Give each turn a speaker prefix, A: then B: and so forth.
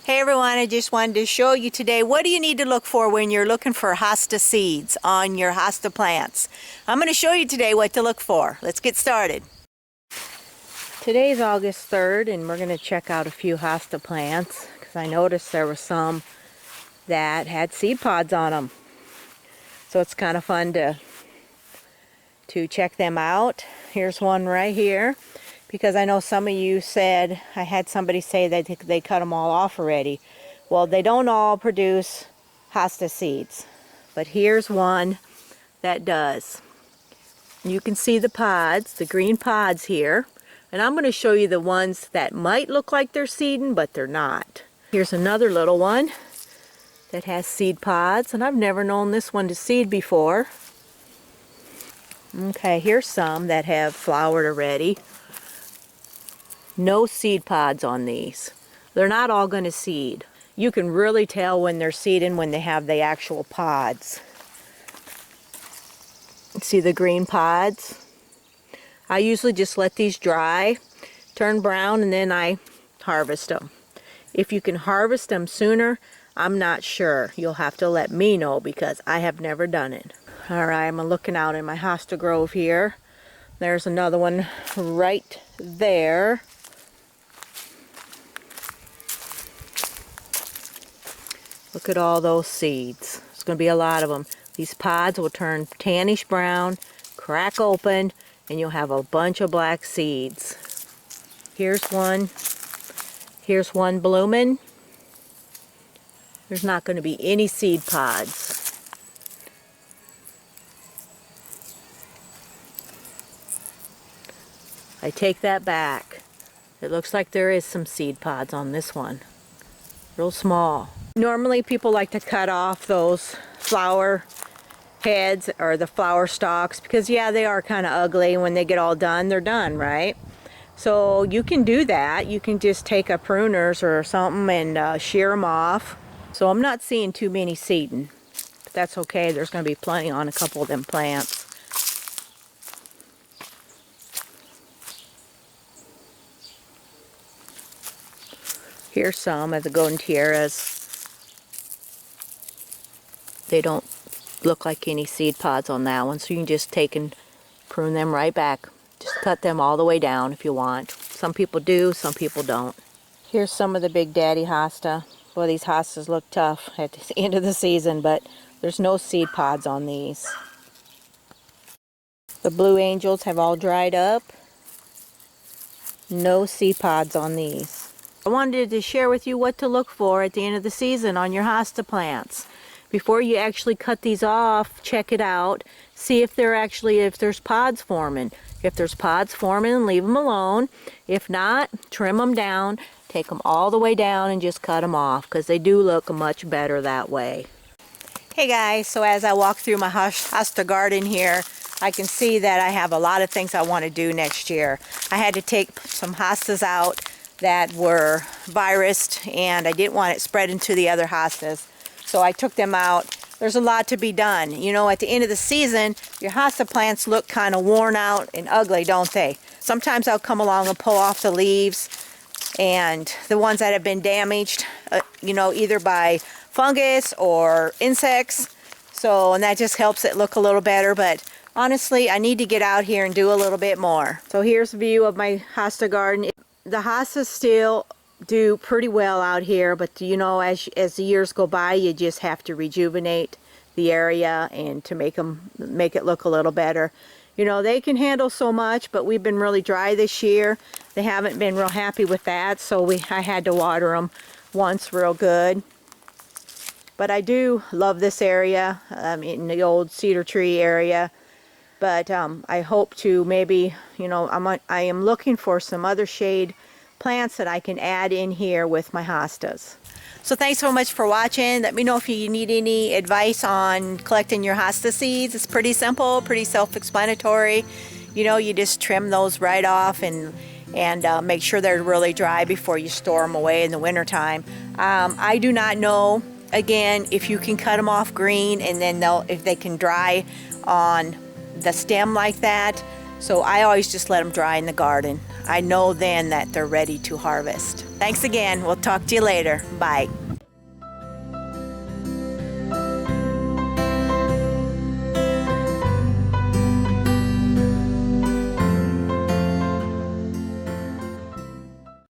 A: Hey everyone, I just wanted to show you today what do you need to look for when you're looking for hosta seeds on your hosta plants. I'm going to show you today what to look for. Let's get started. Today's August 3rd and we're going to check out a few hosta plants because I noticed there were some that had seed pods on them. So it's kind of fun to check them out. Here's one right here. Because I know some of you said, I had somebody say that they cut them all off already. Well, they don't all produce hosta seeds. But here's one that does. You can see the pods, the green pods here. And I'm going to show you the ones that might look like they're seeding, but they're not. Here's another little one that has seed pods. And I've never known this one to seed before. Okay, here's some that have flowered already. No seed pods on these. They're not all going to seed. You can really tell when they're seeding when they have the actual pods. See the green pods? I usually just let these dry, turn brown, and then I harvest them. If you can harvest them sooner, I'm not sure. You'll have to let me know because I have never done it. Alright, I'm looking out in my hosta grove here. There's another one right there. Look at all those seeds. There's going to be a lot of them. These pods will turn tannish brown, crack open, and you'll have a bunch of black seeds. Here's one. Here's one blooming. There's not going to be any seed pods. I take that back. It looks like there is some seed pods on this one. Real small. Normally people like to cut off those flower heads or the flower stalks because yeah, they are kind of ugly. When they get all done, they're done, right? So you can do that. You can just take a pruners or something and shear them off. So I'm not seeing too many seeding, but that's okay. There's going to be plenty on a couple of them plants. Here's some of the golden tiaras. They don't look like any seed pods on that one, so you can just take and prune them right back. Just cut them all the way down if you want. Some people do, some people don't. Here's some of the big daddy hosta. Well, these hostas look tough at the end of the season, but there's no seed pods on these. The blue angels have all dried up. No seed pods on these. I wanted to share with you what to look for at the end of the season on your hosta plants. Before you actually cut these off, check it out. See if there's pods forming. If there's pods forming, leave them alone. If not, trim them down. Take them all the way down and just cut them off because they do look much better that way. Hey guys, so as I walk through my hosta garden here, I can see that I have a lot of things I want to do next year. I had to take some hostas out that were virused and I didn't want it spread into the other hostas. So I took them out. There's a lot to be done. You know, at the end of the season, your hosta plants look kind of worn out and ugly, don't they? Sometimes I'll come along and pull off the leaves and the ones that have been damaged, you know, either by fungus or insects. So, and that just helps it look a little better. But honestly, I need to get out here and do a little bit more. So here's a view of my hosta garden. The hostas still do pretty well out here, but you know, as the years go by, you just have to rejuvenate the area and to make it look a little better. You know, they can handle so much, but we've been really dry this year. They haven't been real happy with that, so I had to water them once real good. But I do love this area, in the old cedar tree area. But I hope to maybe, you know, I am looking for some other shade plants that I can add in here with my hostas. So thanks so much for watching. Let me know if you need any advice on collecting your hosta seeds. It's pretty simple, pretty self-explanatory. You know, you just trim those right off and make sure they're really dry before you store them away in the wintertime. I do not know, again, if you can cut them off green and then if they can dry on the stem like that. So I always just let them dry in the garden. I know then that they're ready to harvest. Thanks again. We'll talk to you later. Bye.